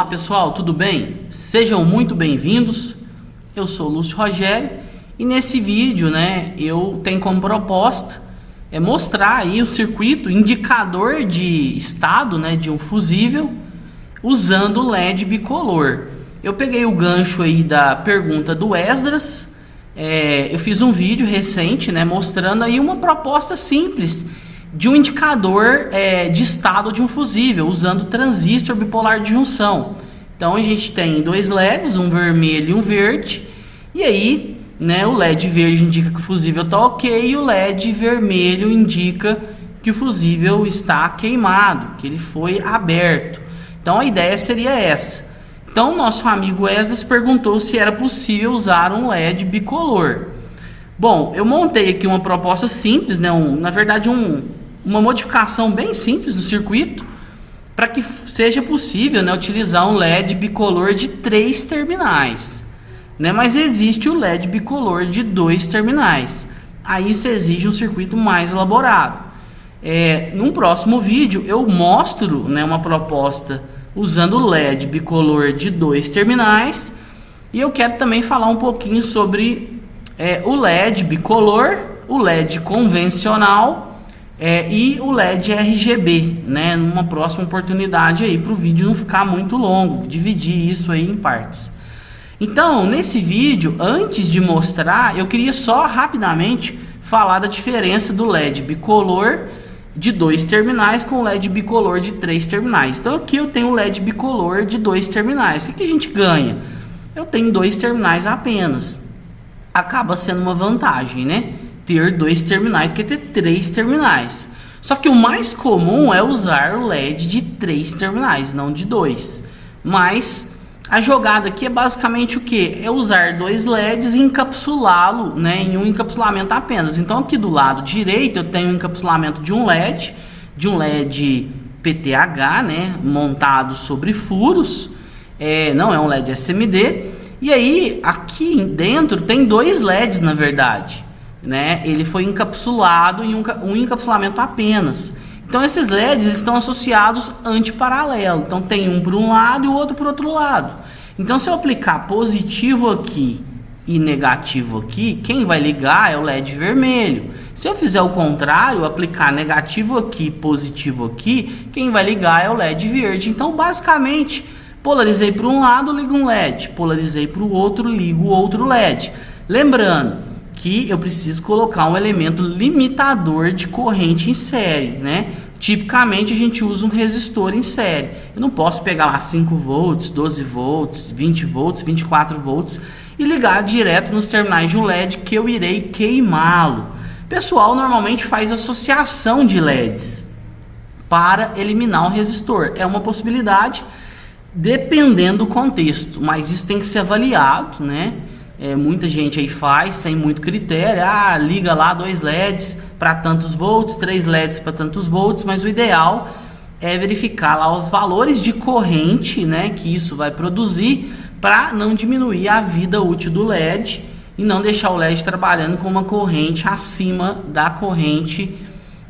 Olá pessoal, tudo bem? Sejam muito bem-vindos. Eu sou Lúcio Rogério e nesse vídeo, eu tenho como proposta mostrar aí o circuito indicador de estado, de um fusível usando o LED bicolor. Eu peguei o gancho aí da pergunta do Esdras. Eu fiz um vídeo recente, mostrando aí uma proposta simples de um indicador de estado de um fusível, usando transistor bipolar de junção. Então a gente tem dois LEDs, um vermelho e um verde, e aí o LED verde indica que o fusível está ok, e o LED vermelho indica que o fusível está queimado, que ele foi aberto. Então a ideia seria essa. Então nosso amigo Esdras perguntou se era possível usar um LED bicolor. Bom, eu montei aqui uma proposta simples, na verdade uma modificação bem simples do circuito para que seja possível utilizar um LED bicolor de 3 terminais. Mas existe o LED bicolor de 2 terminais. Aí se exige um circuito mais elaborado. Num próximo vídeo eu mostro uma proposta usando o LED bicolor de 2 terminais. E eu quero também falar um pouquinho sobre o LED bicolor, o LED convencional e o LED RGB, numa próxima oportunidade aí, para o vídeo não ficar muito longo, dividir isso aí em partes. Então, nesse vídeo, antes de mostrar, eu queria só rapidamente falar da diferença do LED bicolor de 2 terminais com o LED bicolor de 3 terminais. Então aqui eu tenho o LED bicolor de 2 terminais. O que a gente ganha? Eu tenho 2 terminais apenas. Acaba sendo uma vantagem, ter 2 terminais do que ter 3 terminais. Só que o mais comum é usar o LED de 3 terminais, não de 2. Mas a jogada aqui é basicamente o que? É usar 2 LEDs e encapsulá-lo em um encapsulamento apenas. Então aqui do lado direito eu tenho um encapsulamento de um LED PTH, montado sobre furos. Não é um LED SMD. E aí aqui dentro tem 2 LEDs na verdade. Ele foi encapsulado em um encapsulamento apenas. Então esses LEDs eles estão associados antiparalelo. Então tem um para um lado e o outro para o outro lado. Então se eu aplicar positivo aqui e negativo aqui, quem vai ligar é o LED vermelho. Se eu fizer o contrário, aplicar negativo aqui, positivo aqui, quem vai ligar é o LED verde. Então basicamente polarizei para um lado, ligo um LED. Polarizei para o outro, ligo outro LED. Lembrando que eu preciso colocar um elemento limitador de corrente em série, Tipicamente a gente usa um resistor em série. Eu não posso pegar lá 5 volts, 12 volts, 20 volts, 24 volts e ligar direto nos terminais de um LED que eu irei queimá-lo. O pessoal normalmente faz associação de LEDs para eliminar o resistor. É uma possibilidade dependendo do contexto, mas isso tem que ser avaliado, muita gente aí faz sem muito critério. Liga lá 2 LEDs para tantos volts, 3 LEDs para tantos volts, mas o ideal é verificar lá os valores de corrente que isso vai produzir para não diminuir a vida útil do LED e não deixar o LED trabalhando com uma corrente acima da corrente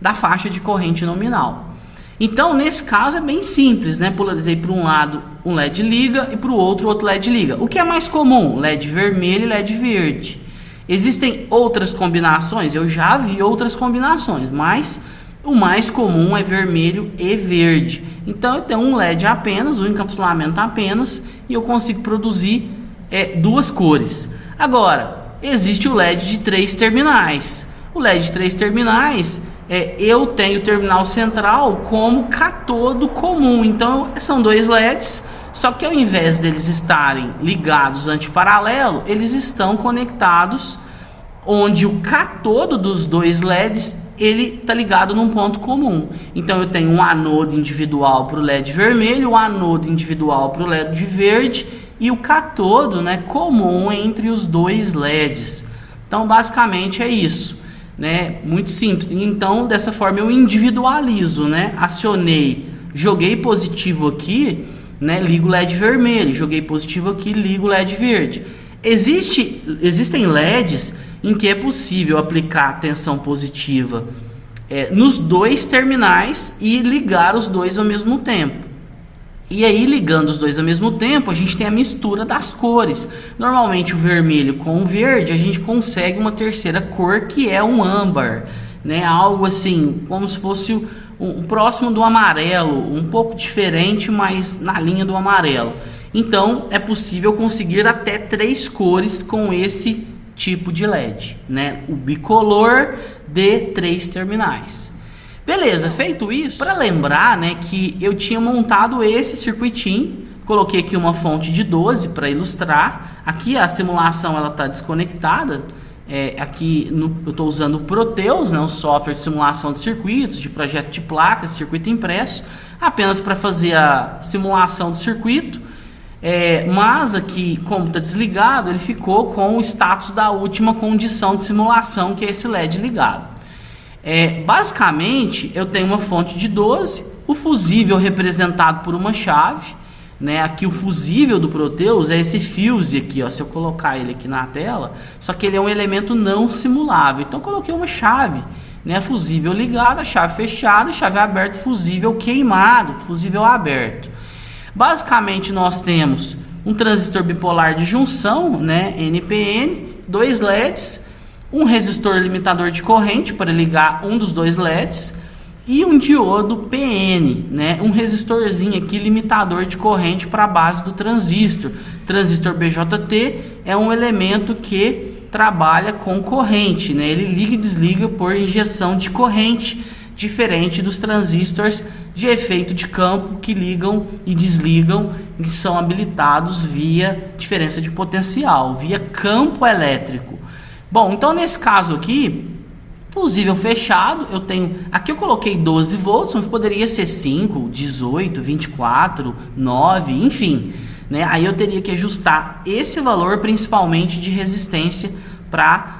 da faixa de corrente nominal. Então nesse caso é bem simples, polarizei para um lado um LED liga e para o outro LED liga. O que é mais comum? LED vermelho e LED verde. Existem outras combinações? Eu já vi outras combinações, mas o mais comum é vermelho e verde. Então eu tenho um LED apenas, um encapsulamento apenas, e eu consigo produzir 2 cores. Agora, existe o LED de 3 terminais. O LED de 3 terminais, eu tenho o terminal central como catodo comum. Então são 2 LEDs, só que ao invés deles estarem ligados antiparalelo, eles estão conectados onde o catodo dos 2 LEDs ele está ligado num ponto comum. Então eu tenho um anodo individual para o LED vermelho, um anodo individual para o LED verde e o catodo comum entre os 2 LEDs. Então basicamente é isso. Muito simples. Então dessa forma eu individualizo, acionei, joguei positivo aqui, ligo o LED vermelho, joguei positivo aqui, ligo o LED verde. Existem LEDs em que é possível aplicar tensão positiva nos 2 terminais e ligar os 2 ao mesmo tempo. E aí, ligando os dois ao mesmo tempo, a gente tem a mistura das cores. Normalmente o vermelho com o verde, a gente consegue uma terceira cor que é um âmbar, né? Algo assim, como se fosse um próximo do amarelo, um pouco diferente, mas na linha do amarelo. Então, é possível conseguir até 3 cores com esse tipo de LED, né? O bicolor de 3 terminais. Beleza, feito isso, para lembrar, né, que eu tinha montado esse circuitinho, coloquei aqui uma fonte de 12 para ilustrar. Aqui a simulação ela está desconectada. Eu estou usando o Proteus, né, o software de simulação de circuitos, de projeto de placas, circuito impresso, apenas para fazer a simulação do circuito. Mas aqui, como está desligado, ele ficou com o status da última condição de simulação, que é esse LED ligado. Basicamente, eu tenho uma fonte de 12, o fusível representado por uma chave, né? Aqui o fusível do Proteus é esse fuse aqui, ó, se eu colocar ele aqui na tela, só que ele é um elemento não simulável. Então, eu coloquei uma chave, né? Fusível ligada, chave fechada, chave aberta, fusível queimado, fusível aberto. Basicamente, nós temos um transistor bipolar de junção, né? NPN, 2 LEDs, um resistor limitador de corrente para ligar um dos 2 LEDs e um diodo PN, né? Um resistorzinho aqui limitador de corrente para a base do transistor. Transistor BJT é um elemento que trabalha com corrente, né? Ele liga e desliga por injeção de corrente, diferente dos transistores de efeito de campo que ligam e desligam e são habilitados via diferença de potencial, via campo elétrico. Bom, então nesse caso aqui, fusível fechado, aqui eu coloquei 12 volts, mas poderia ser 5, 18, 24, 9, enfim, né? Aí eu teria que ajustar esse valor principalmente de resistência para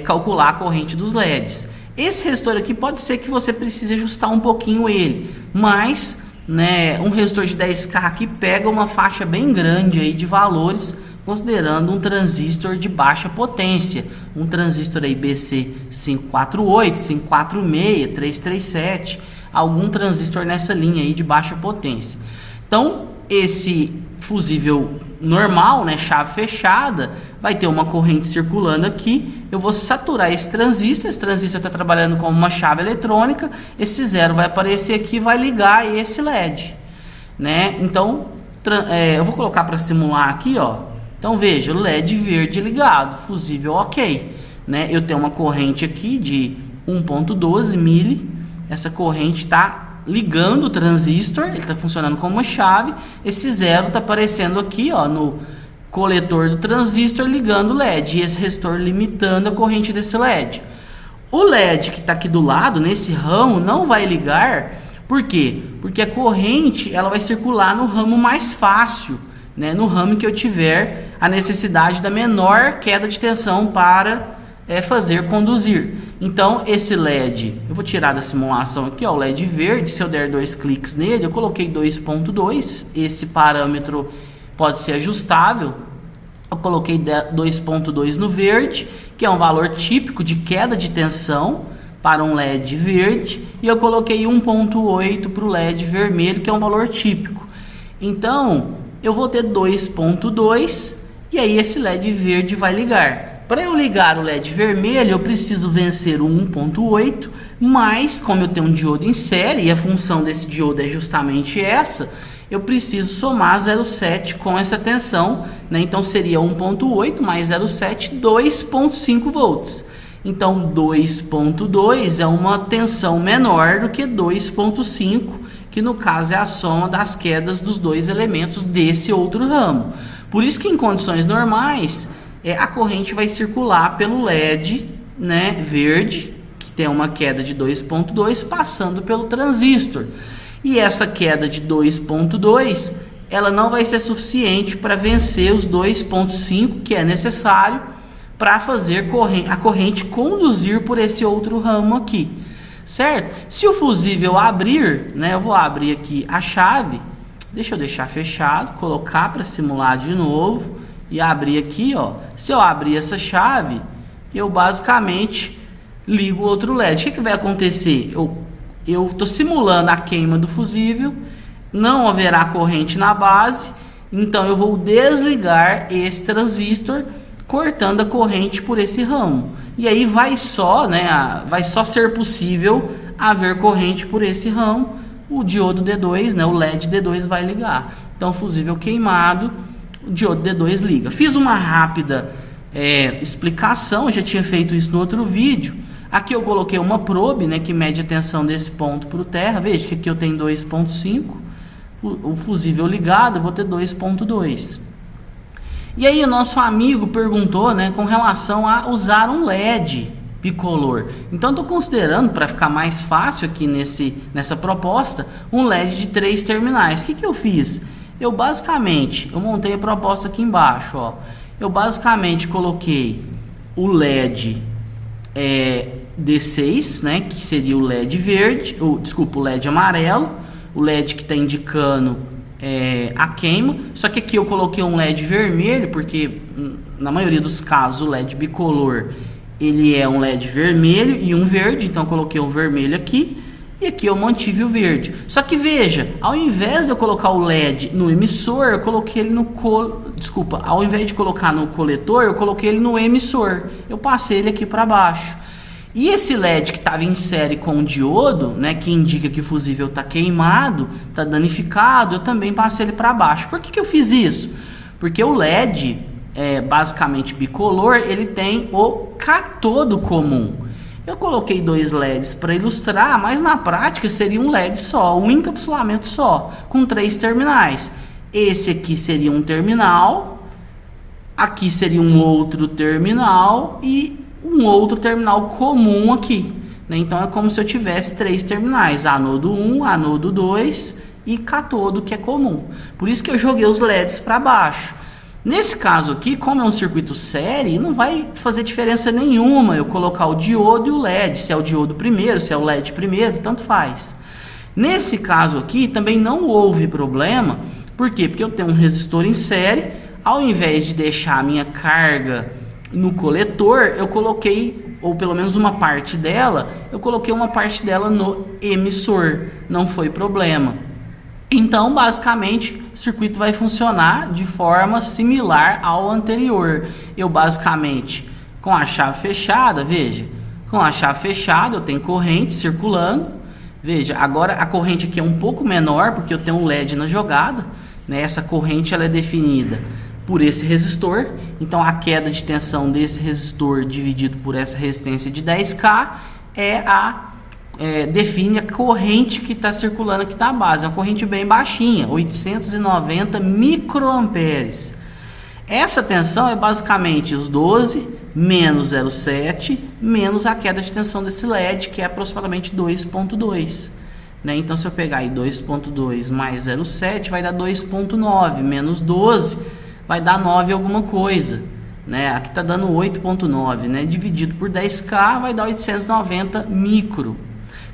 calcular a corrente dos LEDs. Esse resistor aqui pode ser que você precise ajustar um pouquinho ele, mas, né, um resistor de 10K aqui pega uma faixa bem grande aí de valores, considerando um transistor de baixa potência, um transistor aí BC548, 546, 337, algum transistor nessa linha aí de baixa potência. Então, esse fusível normal, né, chave fechada, vai ter uma corrente circulando aqui, eu vou saturar esse transistor está trabalhando como uma chave eletrônica, esse 0 vai aparecer aqui e vai ligar esse LED, né? Então, eu vou colocar para simular aqui, ó. Então veja, o LED verde ligado, fusível ok, né? Eu tenho uma corrente aqui de 1.12 mili, essa corrente está ligando o transistor, ele está funcionando como uma chave, esse 0 está aparecendo aqui, ó, no coletor do transistor ligando o LED, e esse resistor limitando a corrente desse LED. O LED que está aqui do lado, nesse ramo, não vai ligar, por quê? Porque a corrente ela vai circular no ramo mais fácil, né, no ramo que eu tiver a necessidade da menor queda de tensão para fazer conduzir. Então esse LED, eu vou tirar da simulação aqui, ó, o LED verde, se eu der 2 cliques nele, eu coloquei 2.2, esse parâmetro pode ser ajustável, eu coloquei 2.2 no verde, que é um valor típico de queda de tensão para um LED verde, e eu coloquei 1.8 para o LED vermelho, que é um valor típico. Então eu vou ter 2.2 e aí esse LED verde vai ligar. Para eu ligar o LED vermelho, eu preciso vencer o 1.8, mas como eu tenho um diodo em série e a função desse diodo é justamente essa, eu preciso somar 0,7 com essa tensão, né? Então seria 1.8 mais 0,7, 2.5 volts. Então 2.2 é uma tensão menor do que 2.5, que no caso é a soma das quedas dos 2 elementos desse outro ramo. Por isso que em condições normais, a corrente vai circular pelo LED, né, verde, que tem uma queda de 2.2, passando pelo transistor. E essa queda de 2.2, ela não vai ser suficiente para vencer os 2.5 que é necessário para fazer a corrente conduzir por esse outro ramo aqui. Certo? Se o fusível abrir, né, eu vou abrir aqui a chave, deixa eu deixar fechado, colocar para simular de novo e abrir aqui, ó. Se eu abrir essa chave, eu basicamente ligo o outro LED. O que vai acontecer? Eu estou simulando a queima do fusível, não haverá corrente na base, então eu vou desligar esse transistor, cortando a corrente por esse ramo. E aí vai só ser possível haver corrente por esse ramo. O diodo D2, né, o LED D2 vai ligar. Então, fusível queimado, o diodo D2 liga. Fiz uma rápida explicação, já tinha feito isso no outro vídeo. Aqui eu coloquei uma probe, né, que mede a tensão desse ponto para o terra. Veja que aqui eu tenho 2,5. O fusível ligado, eu vou ter 2,2. E aí o nosso amigo perguntou, né, com relação a usar um LED bicolor. Então estou considerando, para ficar mais fácil aqui nessa proposta, um LED de 3 terminais. O que eu fiz? Eu montei a proposta aqui embaixo, ó. Eu basicamente coloquei o LED D6, né, que seria o LED verde, o LED amarelo, o LED que está indicando a queima, só que aqui eu coloquei um LED vermelho, porque na maioria dos casos o LED bicolor ele é um LED vermelho e um verde, então eu coloquei um vermelho aqui, e aqui eu mantive o verde. Só que veja, ao invés de eu colocar o LED no emissor, eu coloquei ele ao invés de colocar no coletor, eu coloquei ele no emissor. Eu passei ele aqui para baixo. E esse LED que estava em série com o diodo, né, que indica que o fusível está queimado, está danificado, eu também passei ele para baixo. Por que eu fiz isso? Porque o LED, basicamente bicolor, ele tem o catodo comum. Eu coloquei 2 LEDs para ilustrar, mas na prática seria um LED só, um encapsulamento só, com 3 terminais. Esse aqui seria um terminal, aqui seria um outro terminal e um outro terminal comum aqui, né? Então é como se eu tivesse 3 terminais, anodo 1, anodo 2 e catodo, que é comum. Por isso que eu joguei os LEDs para baixo. Nesse caso aqui, como é um circuito série, não vai fazer diferença nenhuma eu colocar o diodo e o LED, se é o diodo primeiro, se é o LED primeiro, tanto faz. Nesse caso aqui também não houve problema. Por quê? Porque eu tenho um resistor em série, ao invés de deixar a minha carga no coletor, eu coloquei, ou pelo menos uma parte dela, eu coloquei uma parte dela no emissor, não foi problema. Então, basicamente, o circuito vai funcionar de forma similar ao anterior. Eu, basicamente, com a chave fechada, veja, com a chave fechada eu tenho corrente circulando. Veja, agora a corrente aqui é um pouco menor, porque eu tenho um LED na jogada, né? Essa corrente ela é definida por esse resistor. Então, a queda de tensão desse resistor dividido por essa resistência de 10K define a corrente que está circulando aqui na base. É uma corrente bem baixinha, 890 microamperes. Essa tensão é basicamente os 12 menos 0,7 menos a queda de tensão desse LED, que é aproximadamente 2,2. Né? Então, se eu pegar aí 2,2 mais 0,7 vai dar 2,9, menos 12 vai dar 9 alguma coisa. Né? Aqui está dando 8,9, né? Dividido por 10K vai dar 890 micro.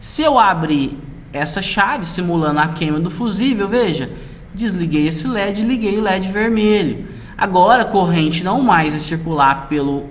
Se eu abrir essa chave simulando a queima do fusível, veja, desliguei esse LED, liguei o LED vermelho. Agora a corrente não mais vai circular pelo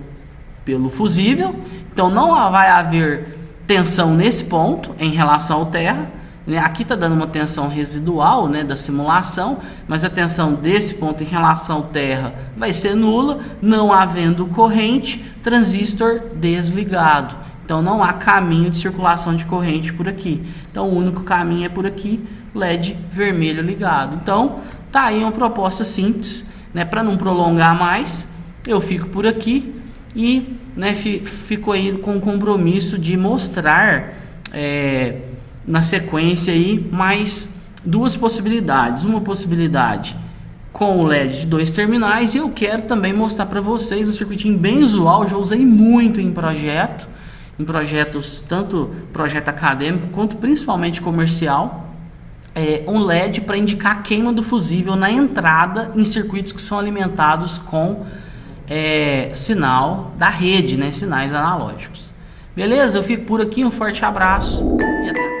fusível, então não vai haver tensão nesse ponto em relação ao terra. Né? Aqui está dando uma tensão residual, né, da simulação, mas a tensão desse ponto em relação ao terra vai ser nula, não havendo corrente, transistor desligado. Então não há caminho de circulação de corrente por aqui. Então o único caminho é por aqui, LED vermelho ligado. Então tá aí uma proposta simples, né? Para não prolongar mais, eu fico por aqui e, né, fico aí com o compromisso de mostrar na sequência aí mais 2 possibilidades. Uma possibilidade com o LED de 2 terminais, e eu quero também mostrar para vocês um circuitinho bem usual, já usei muito em projetos, tanto projeto acadêmico quanto principalmente comercial, um LED para indicar a queima do fusível na entrada em circuitos que são alimentados com sinal da rede, né, sinais analógicos. Beleza? Eu fico por aqui, um forte abraço e até.